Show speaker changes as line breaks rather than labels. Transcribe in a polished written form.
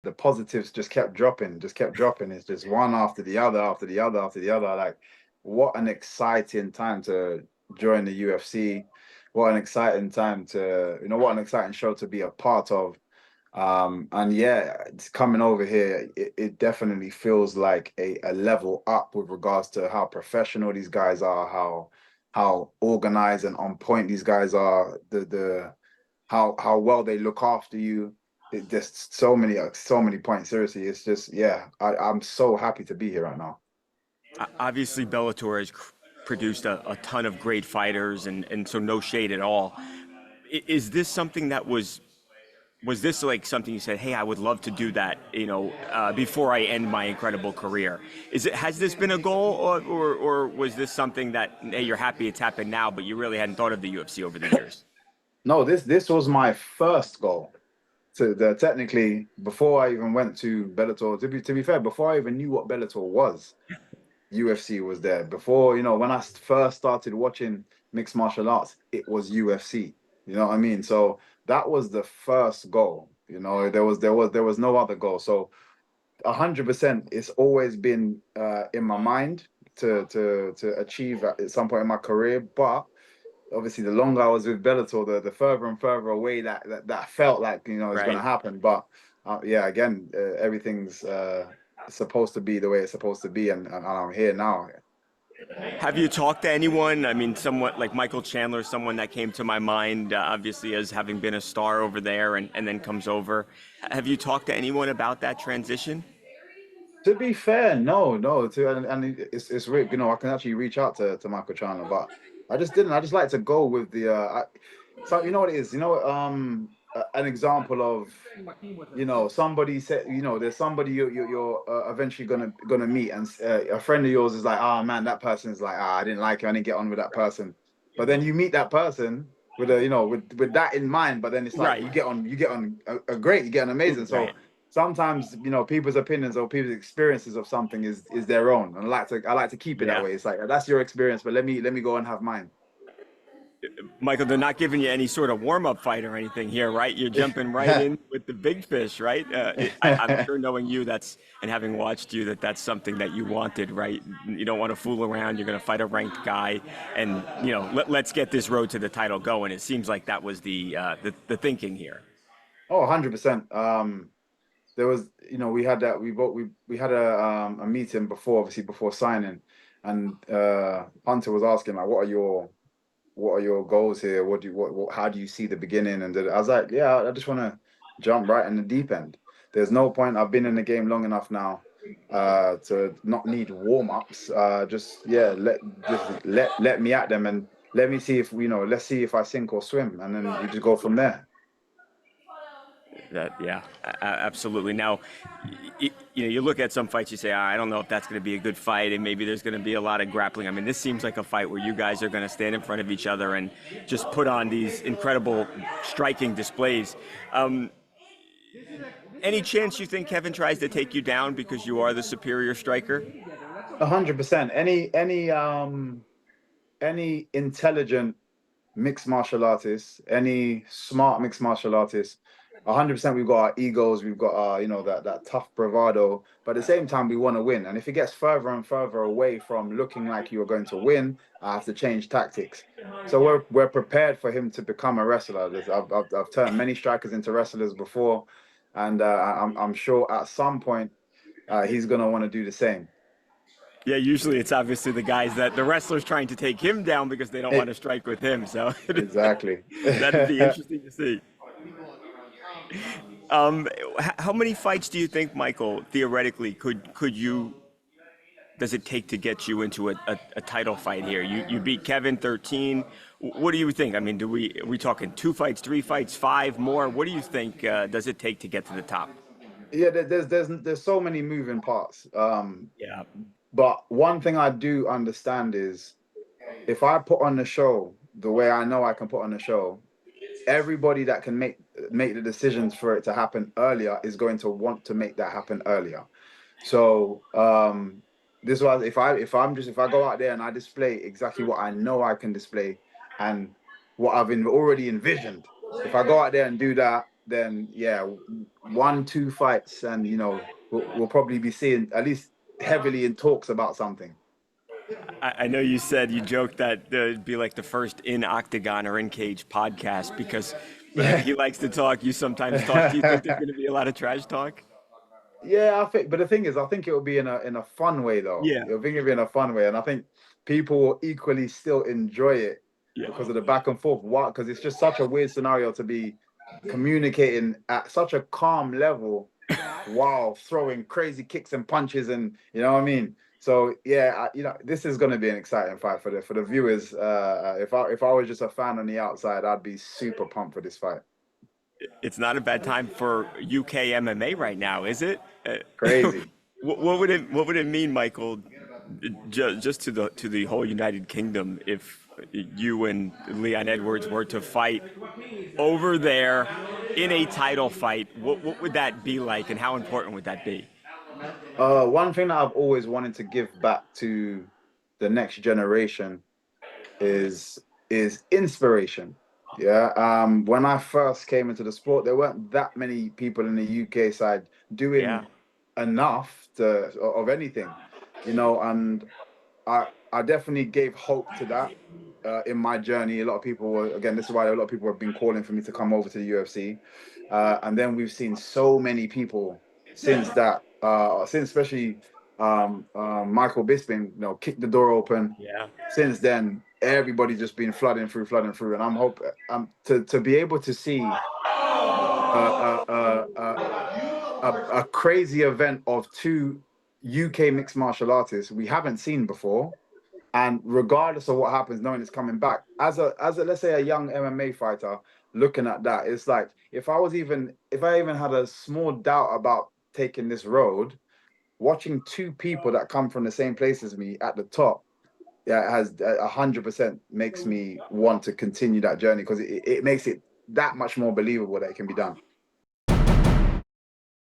the positives just kept dropping, just kept dropping. It's just one after the other, after the other, after the other. Like, what an exciting time to join the UFC. What an exciting time to, what an exciting show to be a part of. And yeah, it's coming over here, it definitely feels like a level up with regards to how professional these guys are, how organized and on point these guys are, the how well they look after you. It just so many points. Seriously, it's just yeah, I'm so happy to be here right now.
Obviously, Bellator has produced a ton of great fighters, and so no shade at all. Is this something that was this like something you said, hey, I would love to do that, before I end my incredible career? Has this been a goal, or was this something that, hey, you're happy it's happened now, but you really hadn't thought of the UFC over the years?
No, this was my first goal. To the technically before I even went to Bellator. To be fair, before I even knew what Bellator was, UFC was there. Before, when I first started watching mixed martial arts, it was UFC. You know what I mean? So that was the first goal. There was no other goal. So 100%, it's always been in my mind to achieve at some point in my career. But obviously, the longer I was with Bellator, the further and further away that felt like it's going to
Right.
happen. But yeah, again, everything's supposed to be the way it's supposed to be, and I'm here now.
Have you talked to anyone? I mean, somewhat like Michael Chandler, someone that came to my mind, obviously, as having been a star over there and then comes over. Have you talked to anyone about that transition?
To be fair, no, no. And it's weird, I can actually reach out to Michael Chandler, but I just didn't. I just like to go with the. So you know what it is. An example of somebody said, there's somebody you're eventually gonna meet, and a friend of yours is like, oh man, that person's like, I didn't like you, I didn't get on with that person. But then you meet that person with with that in mind, but then it's like
Right.
you get on great, you get on amazing. So
Right.
sometimes people's opinions or people's experiences of something is their own, and I like to keep it that
Yeah.
way. It's like, that's your experience, but let me go and have mine.
Michael, they're not giving you any sort of warm up fight or anything here, right? You're jumping right in with the big fish, right? I'm sure, knowing you, and having watched you, that's something that you wanted, right? You don't want to fool around. You're going to fight a ranked guy, and let's get this road to the title going. It seems like that was the thinking here.
Oh, 100%. There was, we had that we had a meeting before, obviously before signing, and Hunter was asking like, what are your goals here? How do you see the beginning? And I was like, yeah, I just want to jump right in the deep end. There's no point. I've been in the game long enough now to not need warm-ups. Just yeah, let me at them, and let me see if let's see if I sink or swim, and then we just go from there.
Yeah, absolutely. Now, you look at some fights, you say, I don't know if that's going to be a good fight, and maybe there's going to be a lot of grappling. I mean, this seems like a fight where you guys are going to stand in front of each other and just put on these incredible striking displays. Um, any chance you think Kevin tries to take you down because you are the superior striker?
100%. Any intelligent mixed martial artists, any smart mixed martial artists, 100%. We've got our egos, we've got our that tough bravado, but at the same time we want to win. And if it gets further and further away from looking like you're going to win, I have to change tactics. So we're prepared for him to become a wrestler. I've turned many strikers into wrestlers before, and I'm sure at some point he's gonna want to do the same.
Yeah, usually it's obviously the guys that the wrestlers trying to take him down because they don't want to strike with him. So
Exactly.
that'd be interesting to see. How many fights do you think, Michael, theoretically, could you does it take to get you into a title fight here? You beat Kevin 13. What do you think? I mean, are we talking 2 fights, 3 fights, five more? What do you think does it take to get to the top?
Yeah, there's so many moving parts.
Yeah.
But one thing I do understand is if I put on the show the way I know I can put on the show, everybody that can make the decisions for it to happen earlier is going to want to make that happen earlier. So this was if I go out there and I display exactly what I know I can display and what I've already envisioned. If I go out there and do that, then yeah, 1, 2 fights, and we'll probably be seeing at least heavily in talks about something.
I know you said you joked that it'd be like the first in octagon or in cage podcast because
Yeah.
he likes to talk. You sometimes talk. Do you think there's going to be a lot of trash talk?
Yeah, I think, but the thing is, I think it will be in a fun way though.
Yeah.
I think it'll be in a fun way, and I think people will equally still enjoy it
Yeah.
because of the back and forth. What? Because it's just such a weird scenario to be communicating at such a calm level while throwing crazy kicks and punches, and you know what I mean. So yeah, this is going to be an exciting fight for the viewers. If I was just a fan on the outside, I'd be super pumped for this fight.
It's not a bad time for UK MMA right now, is it?
Crazy.
What would it mean, Michael, just to the whole United Kingdom if you and Leon Edwards were to fight over there in a title fight? What would that be like, and how important would that be?
One thing that I've always wanted to give back to the next generation is inspiration. Yeah. When I first came into the sport, there weren't that many people in the UK side
Yeah.
doing enough of anything, and I definitely gave hope to that in my journey. A lot of people were, again, this is why a lot of people have been calling for me to come over to the UFC. And then we've seen so many people since that, since especially Michael Bisping, kicked the door open.
Yeah.
Since then, everybody just been flooding through. And I'm hoping to be able to see uh, uh, uh, a crazy event of two UK mixed martial artists we haven't seen before. And regardless of what happens, knowing it's coming back, as a let's say a young MMA fighter looking at that, it's like if I even had a small doubt about taking this road, watching two people that come from the same place as me at the top, yeah, it has 100% makes me want to continue that journey because it makes it that much more believable that it can be done.